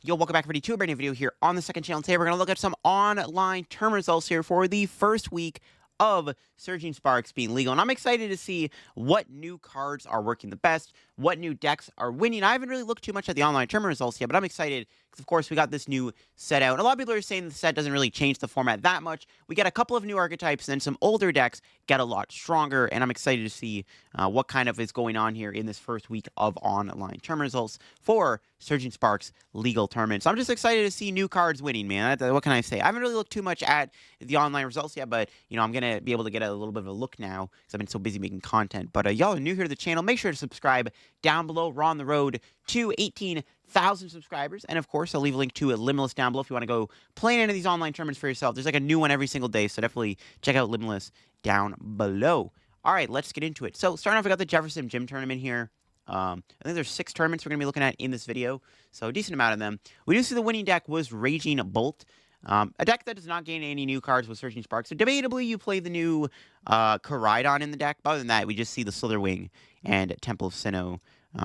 Yo, welcome back everybody to a brand new video here on the second channel. Today we're going to look at some online tournament results here for the first week of Surging Sparks being legal. And I'm excited to see what new cards are working the best, what new decks are winning. I haven't really looked too much at the online tournament results yet, but I'm excited because, of course, we got this new set out. And a lot of people are saying the set doesn't really change the format that much. We get a couple of new archetypes, and then some older decks get a lot stronger. And I'm excited to see what kind of is going on here in this first week of online tournament results for Surging Sparks legal tournament. So I'm just excited to see new cards winning, man. What can I say? I haven't really looked too much at the online results yet, but, I'm going to be able to get a little bit of a look now because I've been so busy making content. But y'all are new here to the channel. Make sure to subscribe down below. We're on the road to 18,000 subscribers. And, of course, I'll leave a link to Limitless down below if you want to go play in any of these online tournaments for yourself. There's like a new one every single day, so definitely check out Limitless down below. All right, let's get into it. So, starting off, we got the Jefferson Gym tournament here. I think there's 6 tournaments we're going to be looking at in this video, so a decent amount of them. We do see the winning deck was Raging Bolt, a deck that does not gain any new cards with Surging Sparks. So debatably, you play the new Koraidon in the deck. But other than that, we just see the Slitherwing and Temple of Sinnoh,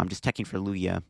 just teching for Lugia.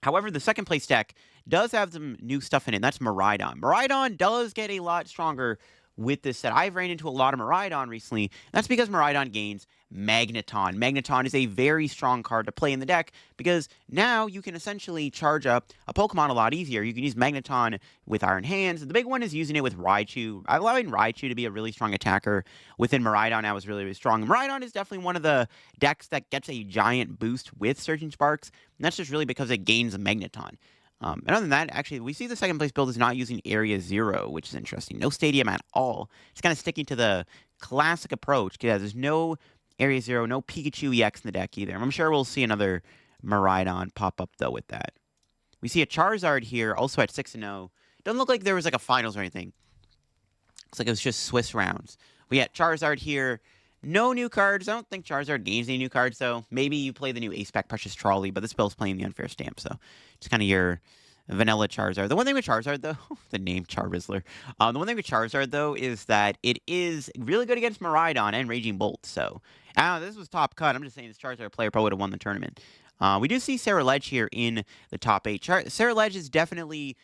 However, the second place deck does have some new stuff in it, and that's Miraidon. Miraidon does get a lot stronger with this set. I've ran into a lot of Miraidon recently. That's because Miraidon gains Magneton. Magneton is a very strong card to play in the deck because now you can essentially charge up a Pokemon a lot easier. You can use Magneton with Iron Hands. The big one is using it with Raichu. Allowing Raichu to be a really strong attacker within Miraidon now is really, really strong. Miraidon is definitely one of the decks that gets a giant boost with Surging Sparks, and that's just really because it gains a Magneton. And other than that, actually, we see the second place build is not using Area 0, which is interesting. No Stadium at all. It's kind of sticking to the classic approach. Yeah, there's no Area 0, no Pikachu EX in the deck either. I'm sure we'll see another Miraidon pop up, though, with that. We see a Charizard here, also at 6-0. Doesn't look like there was like a finals or anything. Looks like it was just Swiss rounds. We got Charizard here. No new cards. I don't think Charizard gains any new cards, though. Maybe you play the new Ace-Pack Precious Trolley, but this build's playing the Unfair Stamp, so it's kind of your vanilla Charizard. The one thing with Charizard, though, the name Charvizzler. The one thing with Charizard, though, is that it is really good against Miraidon and Raging Bolt, so this was top cut. I'm just saying this Charizard player probably would have won the tournament. We do see Sarah Ledge here in the top 8. Sarah Ledge is definitely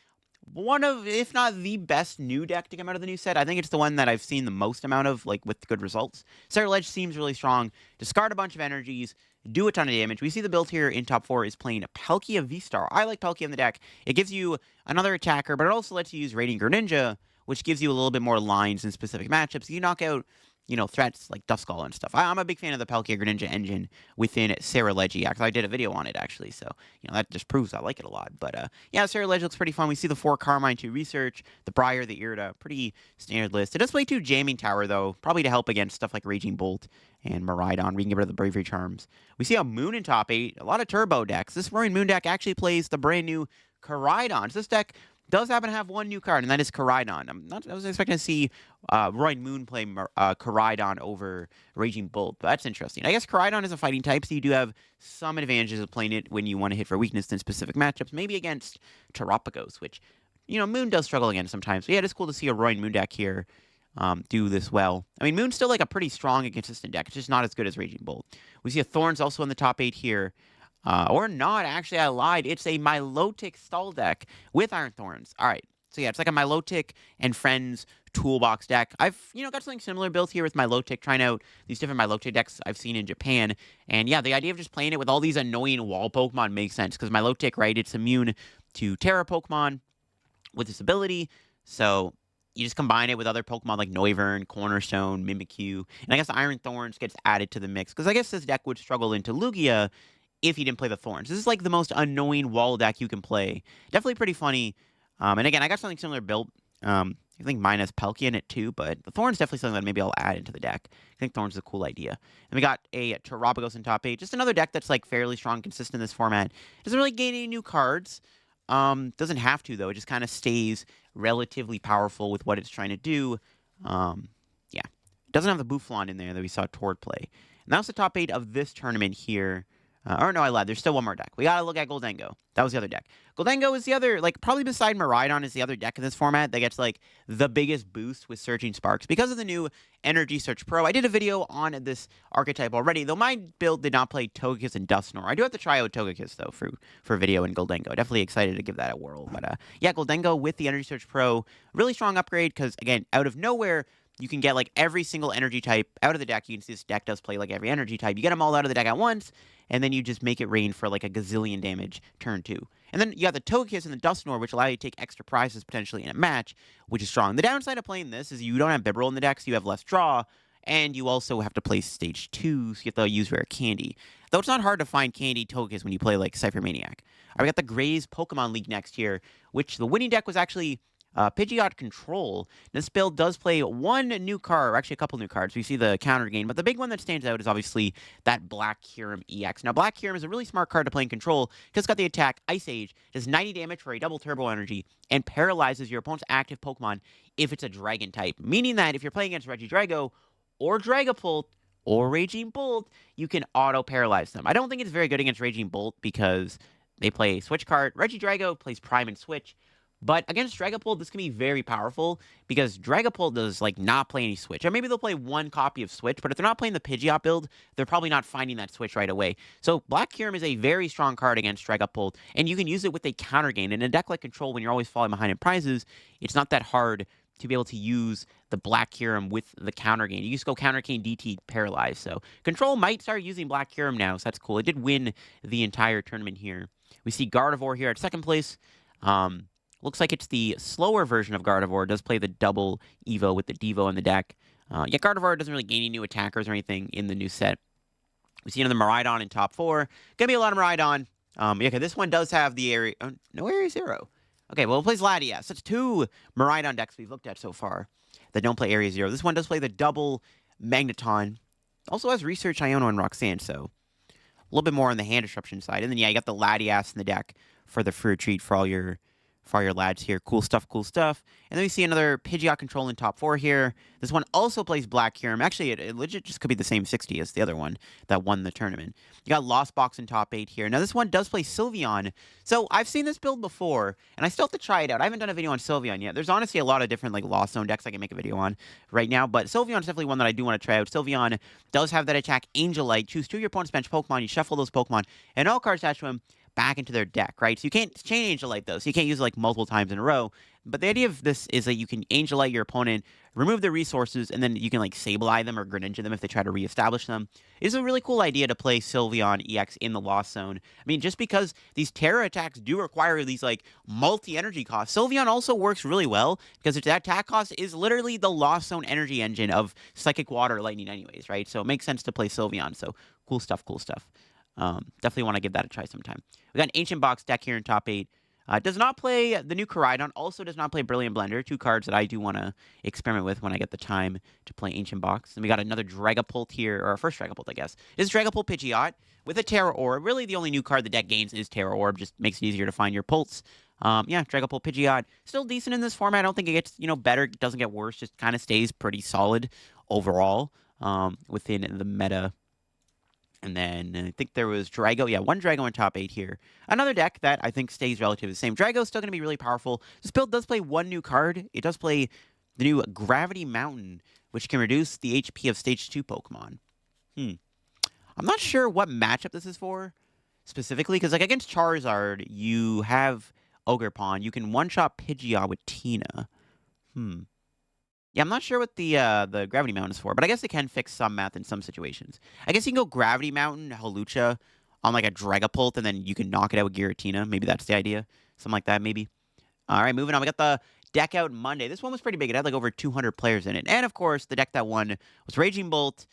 one of, if not the best new deck to come out of the new set. I think it's the one that I've seen the most amount of, like, with good results. Sarah Ledge seems really strong. Discard a bunch of energies, do a ton of damage. We see the build here in top 4 is playing Palkia V-Star. I like Palkia in the deck. It gives you another attacker, but it also lets you use Radiant Greninja, which gives you a little bit more lines in specific matchups. You knock out threats like Duskull and stuff. I'm a big fan of the Palkia Greninja engine within Sarah Ledge EX. I did a video on it, actually, so, that just proves I like it a lot. But, yeah, Sarah Ledge looks pretty fun. We see the 4 Carmine 2 Research, the Briar, the Irida. Pretty standard list. It does play 2 Jamming Tower, though, probably to help against stuff like Raging Bolt and Miraidon. We can get rid of the Bravery Charms. We see a Moon in top 8. A lot of turbo decks. This Roaring Moon deck actually plays the brand new Koraidon. So this deck does happen to have one new card, and that is Koraidon. I was expecting to see Roy Moon play Koraidon over Raging Bolt, but that's interesting. I guess Koraidon is a fighting type, so you do have some advantages of playing it when you want to hit for weakness in specific matchups, maybe against Terapagos, which, Moon does struggle against sometimes. So yeah, it's cool to see a Roy Moon deck here do this well. I mean, Moon's still like a pretty strong and consistent deck. It's just not as good as Raging Bolt. We see a Thorns also in the top 8 here. Or not, actually, I lied. It's a Milotic stall deck with Iron Thorns. All right. So, yeah, it's like a Milotic and Friends toolbox deck. I've, got something similar built here with Milotic, trying out these different Milotic decks I've seen in Japan. And, yeah, the idea of just playing it with all these annoying wall Pokemon makes sense. Because Milotic, right, it's immune to Terra Pokemon with this ability. So you just combine it with other Pokemon like Noivern, Cornerstone, Mimikyu. And I guess Iron Thorns gets added to the mix. Because I guess this deck would struggle into Lugia if you didn't play the Thorns. This is like the most annoying wall deck you can play. Definitely pretty funny. And again, I got something similar built. I think mine has Palkia in it too, but the Thorns definitely something that maybe I'll add into the deck. I think Thorns is a cool idea. And we got a Terapagos in top 8. Just another deck that's like fairly strong, consistent in this format. Doesn't really gain any new cards. Doesn't have to, though. It just kind of stays relatively powerful with what it's trying to do. Yeah. Doesn't have the Bouffalant in there that we saw Tord play. And that was the top 8 of this tournament here. Or no, I lied. There's still one more deck. We gotta look at Goldengo. That was the other deck. Goldengo is the other, like, probably beside Miraidon is the other deck in this format that gets, like, the biggest boost with Surging Sparks. Because of the new Energy Search Pro, I did a video on this archetype already, though my build did not play Togekiss and Dusknoir. I do have to try out Togekiss, though, for video in Goldengo. Definitely excited to give that a whirl. But, yeah, Goldengo with the Energy Search Pro, really strong upgrade, because, again, out of nowhere, you can get, like, every single energy type out of the deck. You can see this deck does play, like, every energy type. You get them all out of the deck at once, and then you just make it rain for, like, a gazillion damage turn 2. And then you got the Togekiss and the Dusknoir, which allow you to take extra prizes potentially in a match, which is strong. The downside of playing this is you don't have Bibarel in the deck, so you have less draw, and you also have to play Stage 2, so you have to use rare candy. Though it's not hard to find candy Togekiss when you play, like, Cypher Maniac. We got the Grays Pokemon League next here, which the winning deck was actually Pidgeot Control. This build does play one new card, or actually a couple new cards. We see the counter gain, but the big one that stands out is obviously that Black Kyurem EX. Now, Black Kyurem is a really smart card to play in Control because it's got the attack Ice Age, does 90 damage for a double turbo energy, and paralyzes your opponent's active Pokemon if it's a Dragon type. Meaning that if you're playing against Regidrago or Dragapult or Raging Bolt, you can auto-paralyze them. I don't think it's very good against Raging Bolt because they play a Switch card. Regidrago plays Prime and Switch. But against Dragapult, this can be very powerful because Dragapult does, like, not play any Switch. Or maybe they'll play one copy of Switch, but if they're not playing the Pidgeot build, they're probably not finding that Switch right away. So Black Kyurem is a very strong card against Dragapult, and you can use it with a counter gain. In a deck like Control, when you're always falling behind in prizes, it's not that hard to be able to use the Black Kyurem with the counter gain. You just go counter gain DT paralyze. So Control might start using Black Kyurem now, so that's cool. It did win the entire tournament here. We see Gardevoir here at second place. Looks like it's the slower version of Gardevoir. It does play the double Evo with the Devo in the deck. Yeah, Gardevoir doesn't really gain any new attackers or anything in the new set. We see another Miraidon in top 4. Gonna be a lot of Miraidon. Yeah, okay, this one does have the area... Oh, no Area 0. Okay, well, it plays Latias. That's 2 Miraidon decks we've looked at so far that don't play Area 0. This one does play the double Magneton. Also has Research, Iono, and Roxanne, so a little bit more on the hand disruption side. And then, yeah, you got the Latias in the deck for the free retreat for all your lads here. Cool stuff, cool stuff. And then we see another Pidgeot Control in top 4 here. This one also plays Black Kyurem. Actually, it legit just could be the same 60 as the other one that won the tournament. You got Lost Box in top 8 here. Now, this one does play Sylveon. So, I've seen this build before, and I still have to try it out. I haven't done a video on Sylveon yet. There's honestly a lot of different, like, Lost Zone decks I can make a video on right now, but Sylveon is definitely one that I do want to try out. Sylveon does have that attack Angelite. Choose 2 of your opponent's bench Pokemon. You shuffle those Pokemon, and all cards attached to them back into their deck, right? So you can't chain Angelite, though, so you can't use it, like, multiple times in a row. But the idea of this is that you can Angelite your opponent, remove their resources, and then you can, like, Sableye them or Greninja them if they try to reestablish them. It's a really cool idea to play Sylveon EX in the Lost Zone. I mean, just because these Terra attacks do require these, like, multi-energy costs, Sylveon also works really well because its attack cost is literally the Lost Zone energy engine of Psychic Water Lightning anyways, right? So it makes sense to play Sylveon. So cool stuff, cool stuff. Definitely want to give that a try sometime. We got an Ancient Box deck here in top 8. Does not play the new Koraidon. Also does not play Brilliant Blender. 2 cards that I do want to experiment with when I get the time to play Ancient Box. And we got another Dragapult here, or our first Dragapult, I guess. This is Dragapult Pidgeot with a Terra Orb. Really, the only new card the deck gains is Terra Orb. Just makes it easier to find your Pulse. Yeah, Dragapult Pidgeot. Still decent in this format. I don't think it gets, better. It doesn't get worse. Just kind of stays pretty solid overall within the meta. And then I think there was Drago. Yeah, 1 Drago in top 8 here. Another deck that I think stays relatively the same. Drago's still going to be really powerful. This build does play 1 new card. It does play the new Gravity Mountain, which can reduce the HP of Stage 2 Pokemon. I'm not sure what matchup this is for specifically, because, like, against Charizard, you have Ogerpon. You can one-shot Pidgeot with Tina. Yeah, I'm not sure what the Gravity Mountain is for, but I guess it can fix some math in some situations. I guess you can go Gravity Mountain, Hawlucha, on, like, a Dragapult, and then you can knock it out with Giratina. Maybe that's the idea. Something like that, maybe. All right, moving on. We got the deck out Monday. This one was pretty big. It had, like, over 200 players in it. And, of course, the deck that won was Raging Bolt.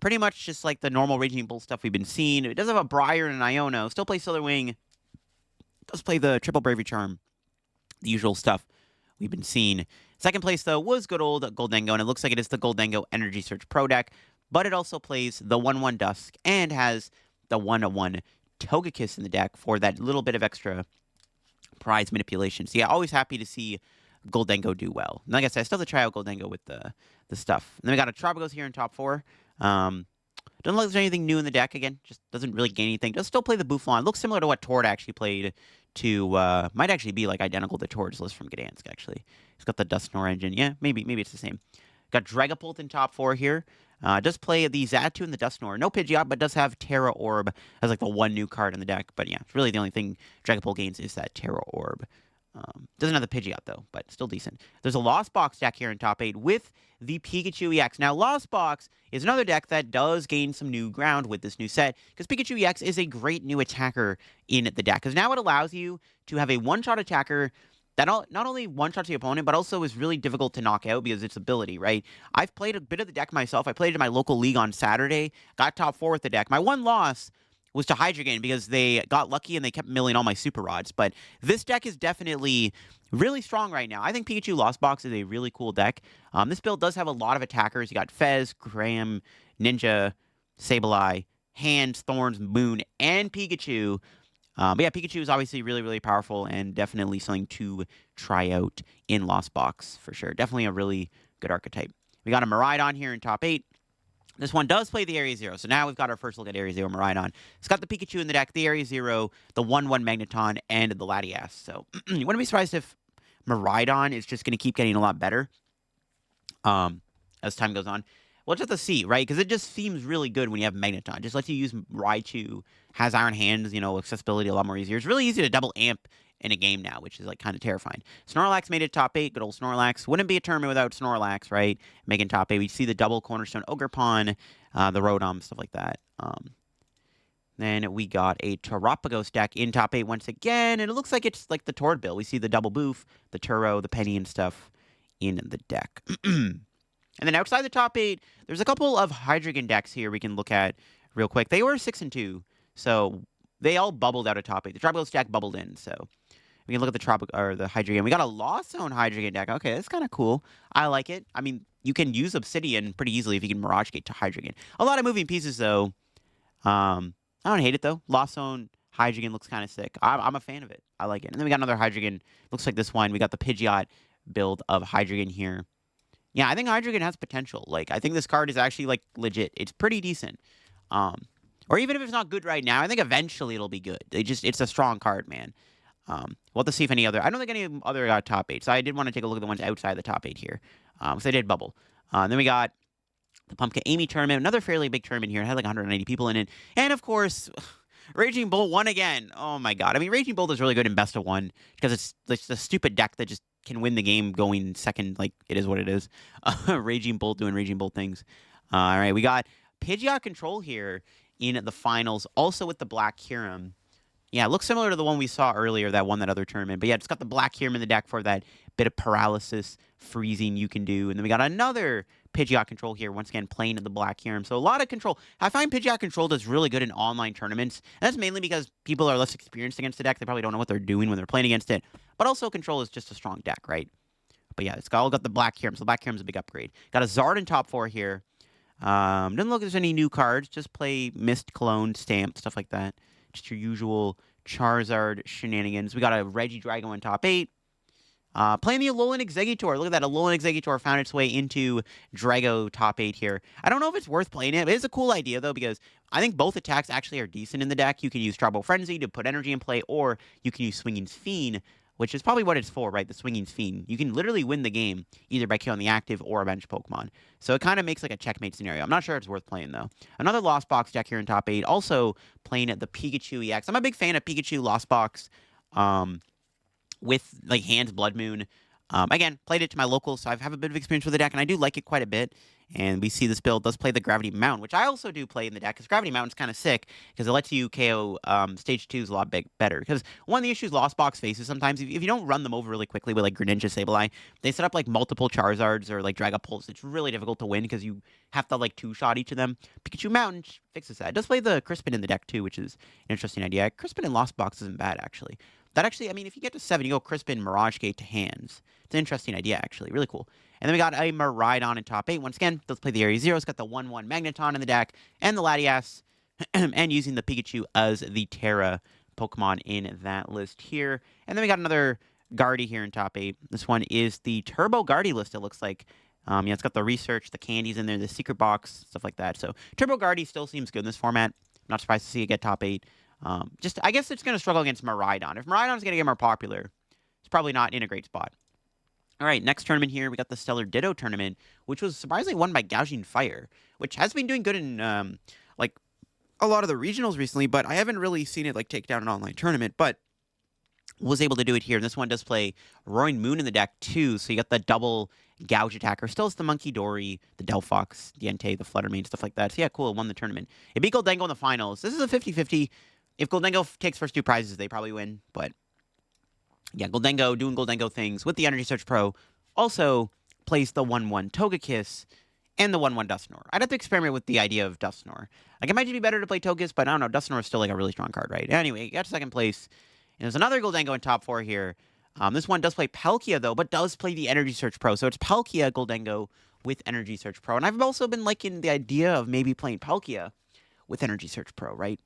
Pretty much just like the normal Raging Bolt stuff we've been seeing. It does have a Briar and an Iono. Still plays Silver Wing. It does play the Triple Bravery Charm. The usual stuff we've been seeing. Second place, though, was good old Goldengo, and it looks like it is the Goldengo Energy Search Pro deck, but it also plays the 1/1 Dusk and has the 1/1 Togekiss in the deck for that little bit of extra prize manipulation. So, yeah, always happy to see Goldengo do well. And like I said, I still have to try out Goldengo with the stuff. And then we got a Trobagos here in top 4. Doesn't look like there's anything new in the deck. Again, just doesn't really gain anything. Does still play the Buffalon. Looks similar to what Tord actually played to, might actually be like identical to Tord's list from Gdansk, actually. He's got the Dusknoir engine. Yeah, maybe it's the same. Got Dragapult in top 4 here. Does play the Xatu and the Dusknoir. No Pidgeot, but does have Terra Orb as like the one new card in the deck. But yeah, it's really the only thing Dragapult gains is that Terra Orb. Doesn't have the Pidgeot though, but still decent. There's a Lost Box deck here in top 8 with the Pikachu EX. Now, Lost Box is another deck that does gain some new ground with this new set, because Pikachu EX is a great new attacker in the deck, because now it allows you to have a one-shot attacker that not only one-shots the opponent, but also is really difficult to knock out because of its ability, right? I've played a bit of the deck myself. I played it in my local league on Saturday, got top 4 with the deck. My one loss was to Hydreigon because they got lucky and they kept milling all my Super Rods. But this deck is definitely really strong right now. I think Pikachu Lost Box is a really cool deck. This build does have a lot of attackers. You got Fez, Graham, Ninja, Sableye, Hands, Thorns, Moon, and Pikachu. But yeah, Pikachu is obviously really, really powerful and definitely something to try out in Lost Box for sure. Definitely a really good archetype. We got a Miraidon here in top 8. This one does play the Area Zero, so now we've got our first look at Area Zero Miraidon. It's got the Pikachu in the deck, the Area Zero, the 1/1 Magneton, and the Latias. So you wouldn't be surprised if Miraidon is just going to keep getting a lot better as time goes on. We'll just have to see, right? Because it just seems really good when you have Magneton. Just lets you use Raichu, has Iron Hands, accessibility a lot more easier. It's really easy to double amp in a game now, which is like kind of terrifying. Snorlax made it top 8. Good old Snorlax. Wouldn't be a tournament without Snorlax, right? Making top 8. We see the double Cornerstone Ogerpon, the Rotom, stuff like that. Then we got a Terapagos deck in top 8 once again, and it looks like it's like the Tord build. We see the double Boof, the Turo, the Penny, and stuff in the deck. And then outside the top 8, there's a couple of Hydreigon decks here we can look at real quick. They were 6 and 2, so they all bubbled out of top 8. The Terapagos deck bubbled in, so we can look at the Hydreigon. We got a Lost Zone Hydreigon deck. Okay, that's kind of cool. I like it. I mean, you can use Obsidian pretty easily if you can Mirage Gate to Hydreigon. A lot of moving pieces, though. I don't hate it, though. Lost Zone Hydreigon looks kind of sick. I'm a fan of it. I like it. And then we got another Hydreigon. Looks like this one. We got the Pidgeot build of Hydreigon here. Yeah, I think Hydreigon has potential. Like, I think this card is actually, like, legit. It's pretty decent. Or even if it's not good right now, I think eventually it'll be good. It's a strong card, man. We'll have to see if any other... I don't think any other top 8. So I did want to take a look at the ones outside the top 8 here. Because they did bubble. Then we got the Pumpkin Amy tournament. Another fairly big tournament here. It had like 190 people in it. And, of course... Raging Bolt won again. Oh, my God. I mean, Raging Bolt is really good in best of 1. Because it's a stupid deck that just can win the game going second. Like, it is what it is. Raging Bolt doing Raging Bolt things. All right, we got Pidgeot Control here in the finals. Also with the Black Kyurem. Yeah, it looks similar to the one we saw earlier that won that other tournament. But yeah, it's got the Black Kyurem in the deck for that bit of paralysis, freezing you can do. And then we got another Pidgeot Control here, once again, playing in the Black Kyurem. So a lot of control. I find Pidgeot Control does really good in online tournaments. And that's mainly because people are less experienced against the deck. They probably don't know what they're doing when they're playing against it. But also, Control is just a strong deck, right? But yeah, it's all got the Black Kyurem. So the Black Kyurem's a big upgrade. Got a Zard in top 4 here. Doesn't look like there's any new cards. Just play Mist, Cologne, Stamp, stuff like that. Just your usual Charizard shenanigans. We got a Regidrago in top 8. Playing the Alolan Exeggutor. Look at that. Alolan Exeggutor found its way into Drago top 8 here. I don't know if it's worth playing it. It is a cool idea, though, because I think both attacks actually are decent in the deck. You can use Trouble Frenzy to put energy in play, or you can use Swinging Fiend, which is probably what it's for, right? The Swinging Fiend. You can literally win the game either by killing the active or a bench Pokemon. So it kind of makes like a checkmate scenario. I'm not sure it's worth playing, though. Another Lost Box deck here in top 8. Also playing at the Pikachu EX. I'm a big fan of Pikachu Lost Box with like Hands Blood Moon. Again, played it to my local, so I have a bit of experience with the deck, and I do like it quite a bit. And we see this build does play the Gravity Mount, which I also do play in the deck, because Gravity Mount's kind of sick, because it lets you KO Stage 2's a lot better. Because one of the issues Lost Box faces sometimes, if you don't run them over really quickly with like Greninja, Sableye, they set up like multiple Charizards or like Dragapults. It's really difficult to win, because you have to like two-shot each of them. Pikachu Mountain fixes that. It does play the Crispin in the deck too, which is an interesting idea. Crispin in Lost Box isn't bad, actually. That actually, I mean, if you get to 7, you go Crispin, Mirage Gate to Hands. It's an interesting idea, actually. Really cool. And then we got a Miraidon in top 8. Once again, let's play the Area Zero. It's got the 1/1 Magneton in the deck, and the Latias, and using the Pikachu as the Terra Pokemon in that list here. And then we got another Guardy here in top 8. This one is the Turbo Guardy list, it looks like. Yeah, it's got the research, the candies in there, the secret box, stuff like that. So Turbo Guardy still seems good in this format. Not surprised to see it get top 8. I guess it's going to struggle against Miraidon. If Miraidon's going to get more popular, it's probably not in a great spot. All right, next tournament here, we got the Stellar Ditto tournament, which was surprisingly won by Gouging Fire, which has been doing good in like a lot of the regionals recently, but I haven't really seen it like take down an online tournament. But was able to do it here. And this one does play Roaring Moon in the deck too, so you got the double Gouge attacker. Still has the Monkey Dory, the Delphox, the Entei, the Fluttermane, stuff like that. So yeah, cool, it won the tournament. It beat Goldengo in the finals. This is a 50-50. If Goldengo takes first 2 prizes, they probably win. But yeah, Goldengo doing Goldengo things with the Energy Search Pro. Also plays the 1-1 Togekiss and the 1-1 Dusknoir. I'd have to experiment with the idea of Dusknoir. Like, it might just be better to play Togekiss, but I don't know. Dusknoir is still like a really strong card, right? Anyway, you got second place. And there's another Goldengo in top 4 here. This one does play Palkia, though, but does play the Energy Search Pro. So it's Palkia Goldengo with Energy Search Pro. And I've also been liking the idea of maybe playing Palkia with Energy Search Pro, right?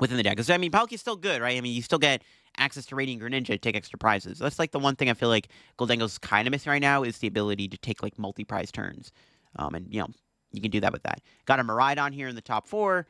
Within the deck. Because, I mean, Palkia's still good, right? I mean, you still get access to Radiant Greninja to take extra prizes. That's like the one thing I feel like Goldengo's kind of missing right now is the ability to take like multi-prize turns. And, you know, you can do that with that. Got a Miraidon here in the top 4.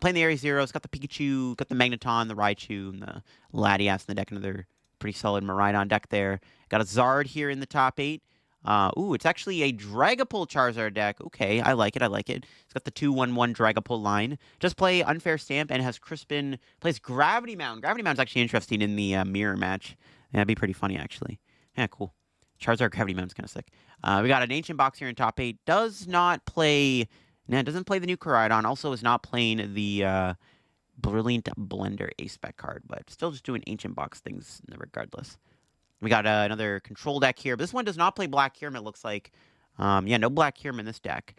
Playing the Area Zero. It's got the Pikachu, got the Magneton, the Raichu, and the Latias in the deck. Another pretty solid Miraidon deck there. Got a Zard here in the top 8. It's actually a Dragapult Charizard deck. Okay, I like it, I like it. It's got the 2-1-1 Dragapult line. Just play Unfair Stamp and has Crispin. Plays Gravity Mound. Gravity Mound's actually interesting in the mirror match. Yeah, that'd be pretty funny, actually. Yeah, cool. Charizard Gravity Mound's kind of sick. We got an Ancient Box here in top 8. Does not play... Nah, it doesn't play the new Koraidon. Also is not playing the Brilliant Blender Ace-Spec card, but still just doing Ancient Box things regardless. We got another control deck here. But this one does not play Black Kyurem, it looks like. Yeah, no Black Kyurem in this deck.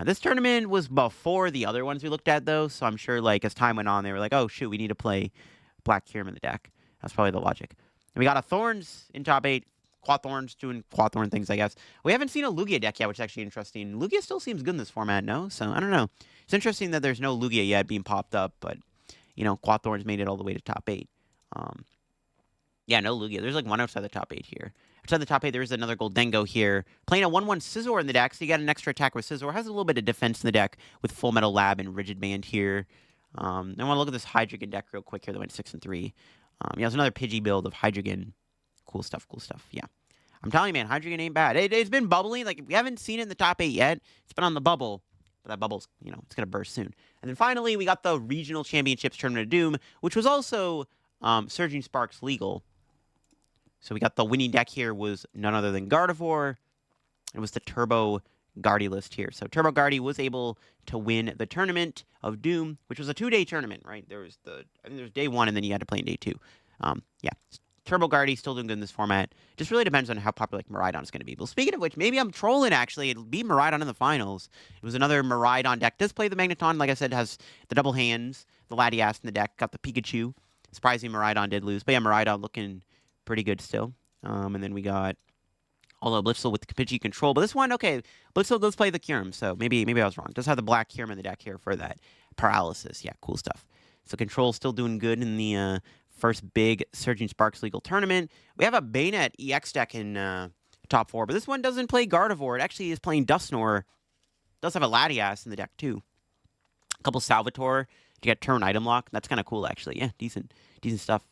This tournament was before the other ones we looked at, though, so I'm sure, like, as time went on, they were like, oh, shoot, we need to play Black Kyurem in the deck. That's probably the logic. And we got a Thorns in top 8. Quathorns doing Quathorn things, I guess. We haven't seen a Lugia deck yet, which is actually interesting. Lugia still seems good in this format, no? So, I don't know. It's interesting that there's no Lugia yet being popped up, but, you know, Quathorns made it all the way to top 8. Yeah, no Lugia. There's like one outside the top 8 here. Outside the top 8, there is another Goldengo here. Playing a 1-1 Scizor in the deck, so you got an extra attack with Scizor. Has a little bit of defense in the deck with Full Metal Lab and Rigid Band here. I want to look at this Hydreigon deck real quick here that went 6 and 3. Yeah, there's another Pidgey build of Hydreigon. Cool stuff, cool stuff. Yeah. I'm telling you, man, Hydreigon ain't bad. It's been bubbling. Like, we haven't seen it in the top 8 yet. It's been on the bubble. But that bubble's, you know, it's going to burst soon. And then finally, we got the Regional Championships Tournament of Doom, which was also Surging Sparks legal. So we got the winning deck here was none other than Gardevoir. It was the Turbo Guardy list here. So Turbo Guardy was able to win the Tournament of Doom, which was a 2-day tournament, right? I think there was day 1, and then you had to play in day 2. Yeah. Turbo Guardy still doing good in this format. Just really depends on how popular like, Miraidon is going to be. But speaking of which, maybe I'm trolling, actually. It'll be Miraidon in the finals. It was another Miraidon deck. Does play the Magneton, like I said, has the double hands, the Latias in the deck, got the Pikachu. Surprising Miraidon did lose. But yeah, Miraidon looking pretty good still. And then we got Blitzel with the Pidgey control. But this one, okay, Blitzel does play the Kyurem, so maybe I was wrong. Does have the black Kyurem in the deck here for that paralysis. Yeah, cool stuff. So control still doing good in the first big Surging Sparks legal tournament. We have a Bayonet EX deck in top 4, but this one doesn't play Gardevoir. It actually is playing Dusknoir. Does have a Latias in the deck too. A couple Salvatore to get turn item lock. That's kind of cool, actually. Yeah, decent stuff.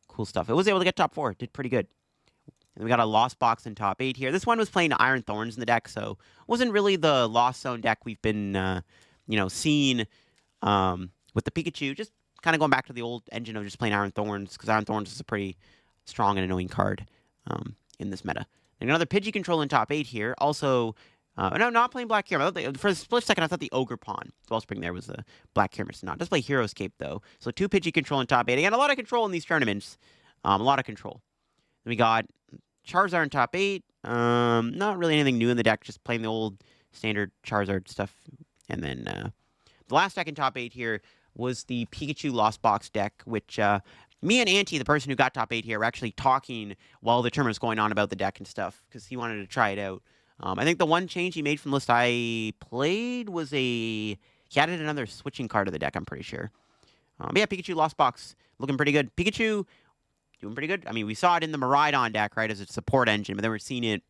Cool stuff. It was able to get top 4. Did pretty good. And we got a Lost Box in top 8 here. This one was playing Iron Thorns in the deck, so wasn't really the Lost Zone deck we've been, seeing with the Pikachu. Just kind of going back to the old engine of just playing Iron Thorns, because Iron Thorns is a pretty strong and annoying card in this meta. And another Pidgey control in top 8 here. Also, no, not playing Black Kyurem. For a split second, I thought the Ogerpon Wellspring there was a Black Kyurem. It's not. Does play Heroescape, though. So 2 Pidgey control in top 8. Again, a lot of control in these tournaments. A lot of control. Then we got Charizard in top 8. Not really anything new in the deck. Just playing the old standard Charizard stuff. And then the last deck in top 8 here was the Pikachu Lost Box deck, which me and Auntie, the person who got top 8 here, were actually talking while the tournament was going on about the deck and stuff, because he wanted to try it out. I think the one change he made from the list I played was he added another switching card to the deck, I'm pretty sure. But yeah, Pikachu Lost Box looking pretty good. Pikachu doing pretty good. I mean, we saw it in the Miraidon deck, right, as a support engine, but then we're seeing it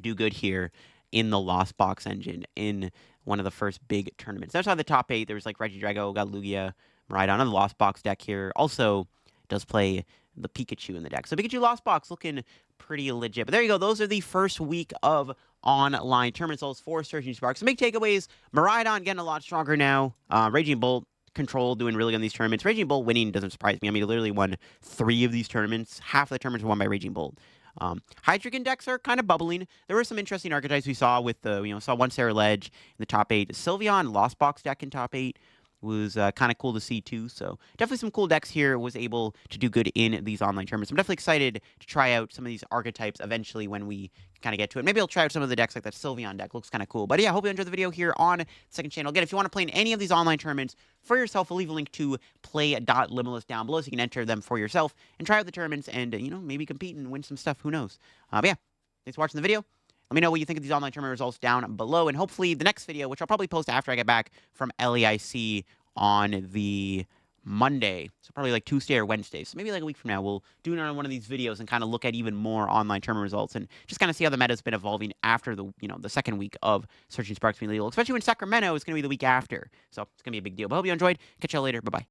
do good here in the Lost Box engine in one of the first big tournaments. That's on the top 8. There's like Regidrago, got Lugia, Miraidon on the Lost Box deck here. Also does play the Pikachu in the deck. So Pikachu Lost Box looking pretty legit. But there you go. Those are the first week of online tournament results for Surging Sparks. Some big takeaways. Miraidon getting a lot stronger now. Raging Bolt control doing really good on these tournaments. Raging Bolt winning doesn't surprise me. I mean, he literally won 3 of these tournaments. Half of the tournaments were won by Raging Bolt. Hydreigon decks are kind of bubbling. There were some interesting archetypes we saw with the, saw one Sarah Ledge in the top 8. Sylveon Lost Box deck in top 8 was kind of cool to see too. So definitely some cool decks here. Was able to do good in these online tournaments. I'm definitely excited to try out some of these archetypes eventually when we kind of get to it. Maybe I'll try out some of the decks like that Sylveon deck. Looks kind of cool. But yeah, I hope you enjoyed the video here on the second channel. Again, if you want to play in any of these online tournaments for yourself, I'll leave a link to play.limitless down below so you can enter them for yourself and try out the tournaments and, maybe compete and win some stuff. Who knows? But yeah, thanks for watching the video. Let me know what you think of these online tournament results down below. And hopefully the next video, which I'll probably post after I get back from LEIC on the Monday, so probably like Tuesday or Wednesday, so maybe like a week from now, we'll do another one of these videos and kind of look at even more online tournament results and just kind of see how the meta's been evolving after the, the second week of Searching Sparks being legal, especially when Sacramento is going to be the week after. So it's going to be a big deal. But I hope you enjoyed. Catch y'all later. Bye-bye.